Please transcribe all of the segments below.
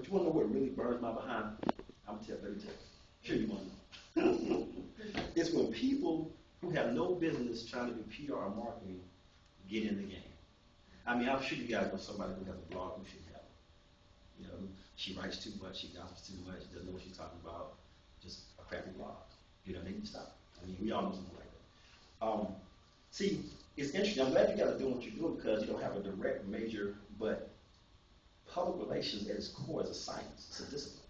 But you want to know what really burns my behind? Let me tell you. Sure you want to know. It's when people who have no business trying to do PR or marketing get in the game. I mean, I'm sure you guys know somebody who has a blog who should have it. You know, she writes too much, she gossips too much, doesn't know what she's talking about, just a crappy blog. You know, they need to stop. I mean, we all know something like that. See, it's interesting. I'm glad you guys are doing what you're doing because you don't have a direct major, but public relations at its core is a science. It's a discipline.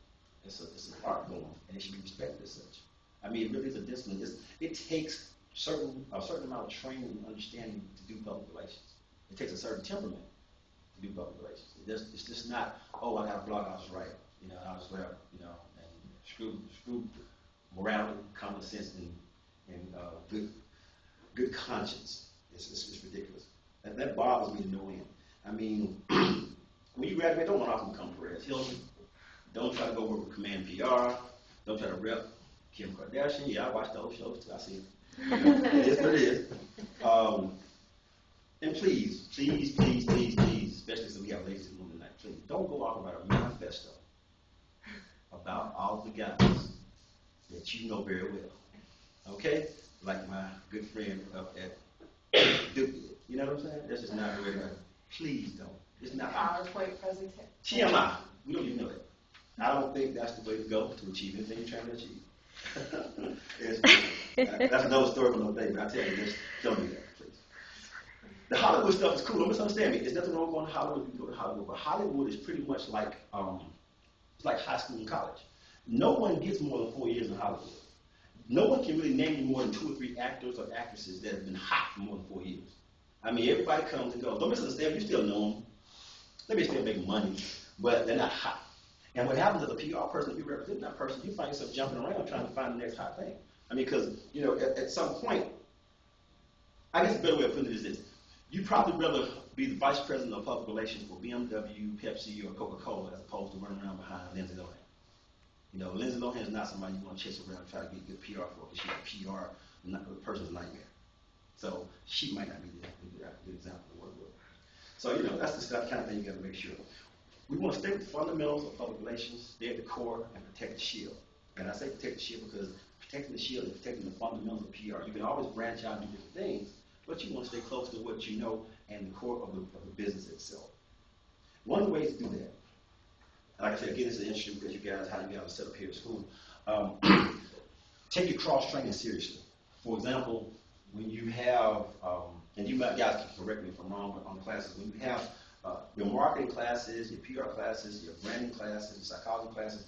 It's an art form, and it should be respected as such. I mean, it really is a discipline. It takes a certain amount of training and understanding to do public relations. It takes a certain temperament to do public relations. It's just not, oh, I got a blog, I'll just write, you know, I'll just whatever, you know, and screw morality, common sense, and good conscience. It's ridiculous. That bothers me to no end. I mean, when you graduate, don't run off and become Perez Hilton. Don't try to go work with Command PR. Don't try to rep Kim Kardashian. Yeah, I watch those shows too. I see it. It is what it is. And please, especially since we have ladies in the room tonight, please don't go off about a manifesto about all the guys that you know very well. Okay? Like my good friend up at Duke. You know what I'm saying? That's just not the way to go. Please don't. It's not. PowerPoint presentation. TMI. We don't even know that. I don't think that's the way to go to achieve anything you're trying to achieve. That's another story for another day, but I tell you, just don't do that, please. The Hollywood stuff is cool. Don't misunderstand me. There's nothing wrong with going to Hollywood. You can go to Hollywood, but Hollywood is pretty much like it's like high school and college. No one gets more than 4 years in Hollywood. No one can really name you more than 2 or 3 actors or actresses that have been hot for more than 4 years. I mean, everybody comes and goes. Don't misunderstand me. You still know them. They may still make money, but they're not hot. And what happens as a PR person, if you represent that person, you find yourself jumping around trying to find the next hot thing. I mean, because, you know, at some point, I guess a better way of putting it is this. You'd probably rather be the vice president of public relations for BMW, Pepsi, or Coca-Cola as opposed to running around behind Lindsay Lohan. You know, Lindsay Lohan is not somebody you want to chase around and try to get good PR for because she's a PR person's nightmare. So she might not be the good example to work with. So, you know, that's the kind of thing you got to make sure. We want to stay with the fundamentals of public relations, stay at the core, and protect the shield. And I say protect the shield because protecting the shield is protecting the fundamentals of PR. You can always branch out and do different things, but you want to stay close to what you know and the core of the business itself. One of the ways to do that, like I said, again, this is interesting because you guys, how you guys are set up here at school. Take your cross-training seriously. For example, when you have, and you guys can correct me if I'm wrong on classes, when you have your marketing classes, your PR classes, your branding classes, your psychology classes,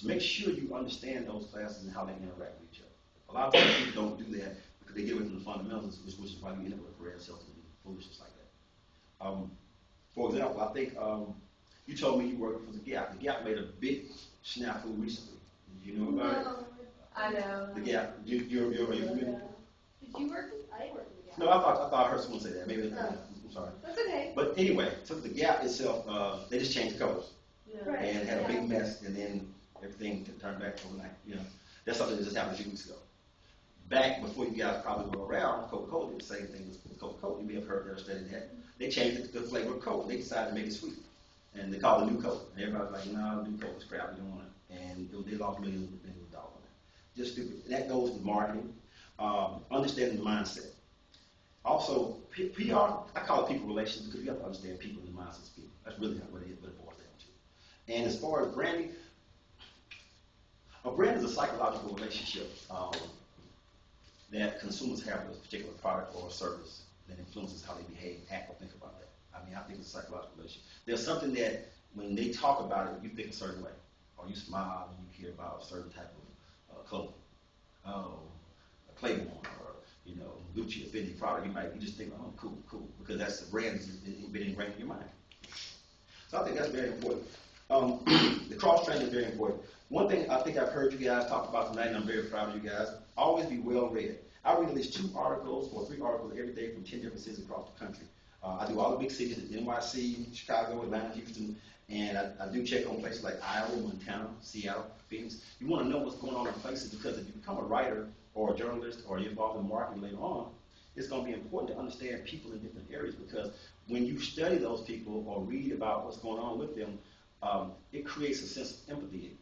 make sure you understand those classes and how they interact with each other. A lot of people don't do that because they get away from the fundamentals, which is why you end up with Perez Hilton and foolishness like that. For example, I think you told me you worked for The Gap. The Gap made a big snafu recently. Did you know about it? I know. The Gap. Are you familiar? Did you work with? I didn't work with The Gap. No, I thought I heard someone say that. Maybe I'm sorry. That's okay. But anyway, so The Gap itself, they just changed the colors. Yeah. Right. And had a big mess, and then everything turned back overnight. You know, that's something that just happened a few weeks ago. Back before you guys probably were around, Coca-Cola did the same thing with Coca-Cola. You may have heard that or studied that. They changed the flavor of Coke. They decided to make it sweet, and they called it New Coke. And everybody's like, "No, New Coke is crap. We don't want it." And they lost millions of dollars on that. Just stupid. And that goes to marketing, understanding the mindset. Also, PR, I call it people relations because you have to understand people and the mindsets of people. That's really what it boils down to. And as far as branding, a brand is a psychological relationship that consumers have with a particular product or service that influences how they behave, act, or think about that. I mean, I think it's a psychological relationship. There's something that when they talk about it, you think a certain way, or you smile when you hear about a certain type of clothing. Oh, a Claiborne, or you know, Gucci, a Fendi product. You just think, oh, cool, because that's the brand that's been ingrained in your mind. So I think that's very important. The cross-training is very important. One thing I think I've heard you guys talk about tonight, and I'm very proud of you guys, always be well-read. I read at least 2 articles or 3 articles every day from 10 different cities across the country. I do all the big cities, NYC, Chicago, Atlanta, Houston, and I do check on places like Iowa, Montana, Seattle, Phoenix. You want to know what's going on in places because if you become a writer or a journalist or you're involved in marketing later on, it's going to be important to understand people in different areas because when you study those people or read about what's going on with them, it creates a sense of empathy.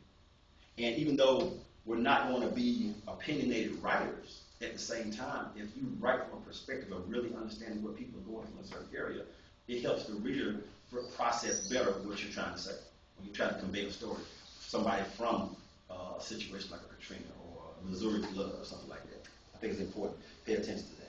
And even though we're not going to be opinionated writers, at the same time, if you write from a perspective of really understanding what people are going through in a certain area, it helps the reader process better what you're trying to say. When you're trying to convey a story, somebody from a situation like a Katrina or a Missouri flood or something like that. I think it's important to pay attention to that.